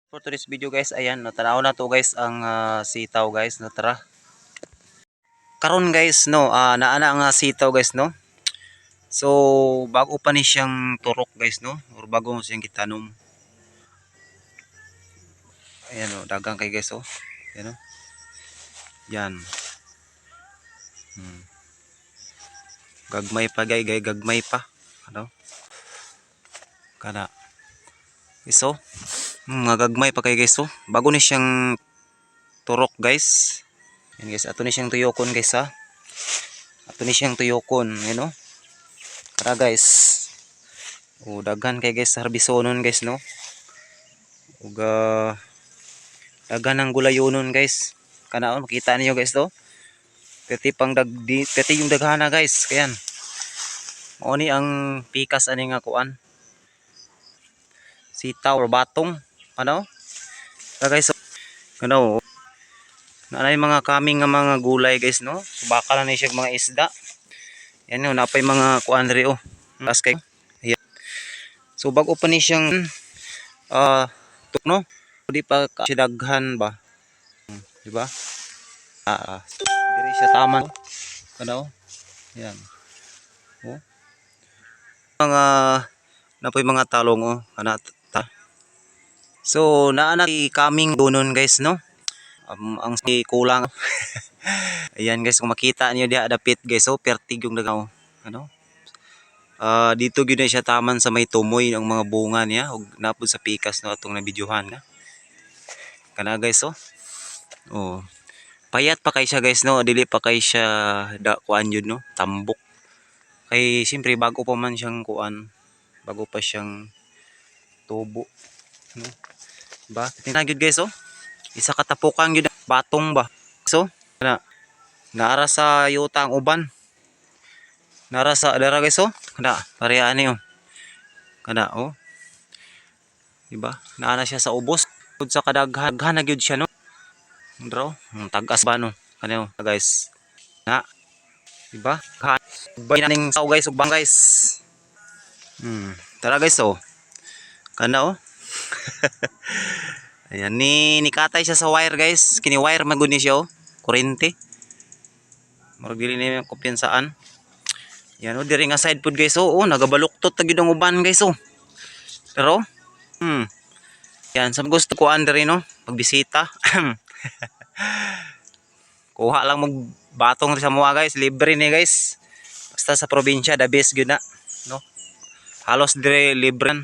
For today's video guys, ayan, no, tanaw na to guys ang sitaw guys, no, tara. Karon guys, no, naana ang sitaw guys, no. So, bago pa ni siyang turok guys, no, or bago mo siyang gitanom. Ayan, no, dagang kay guys, oh. Ayan, no. Yan. Gagmay pa gagmay pa. Ano? Kana. So, mga gagmay pa kay guys, oh. Bago ni siyang turok guys. Yan guys, ato ni siyang tuyokon guys, ha. Ato ni siyang tuyokon, you know. Tara guys. O daghan kay guys harbisonon guys, no. Ug daghan ng gulayonon guys. Kanaon makita niyo guys to. Peti pang peti yung daghana guys. Kayan. Mao ni ang pikas ani nga kuan. Sitaw or batong. Ano? Tara guys. Ano? Naanay mga kaming nga mga gulay guys, no. Subaka na ni siya mga isda. Yan no, napay mga kuan diri oh. Tas kay. So bago pa ni siyang tukno, di pa kasidaghan ba, di ba? Diri siya tama, ano? Yan. Oh. Mga napoy mga talong oh, ana ta. So naa na kaming donon guys, no? Ang kulang. Ayan guys, kung makita niyo diha dapit guys, oh, pertig yung dagaw, ano? Dito gyud siya taman sa may tumoy ang mga bunga niya ug napud sa pikas no atong nabidyohan na. Kana guys oh. Oh. Payat pa kay siya guys no, dili pa kay siya kuan jud no, tambok. Kay siyempre bago pa man siyang kuan, bago pa siyang tubo no. Ba? Tingnan gyud guys oh. Isa ka tapukan gyud batong ba. So, kana naara sa yuta ang uban. Nara sa dara guys oh. Kana pareha ani oh. Kana oh. Diba? Naana siya sa ubos. Pud sa kadaghan na gyud siya no. Draw, tagas ba no? Kana oh guys. Na. Diba? Bay ning saw guys ug bang guys. Tara guys oh. Kana oh. Ayan ni katay siya sa wire guys. Kini wire magud ni siya oh. Kurente. Murag dili ni kumpiyansaan. Yan o, diri nga side pod guys, oh, nagabaluktot na gyud ang uban guys, oh. Pero, yan, sa gusto ko diri no, pagbisita. Kuha lang magbatong sa mga guys, libre ni guys. Basta sa probinsya, the best gyud na, no. Halos diri libre.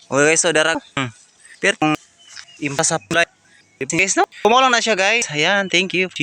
Okay guys, so dara. Pero kung impa sa play, guys, no. Kumo lang na siya guys. Ayan, thank you.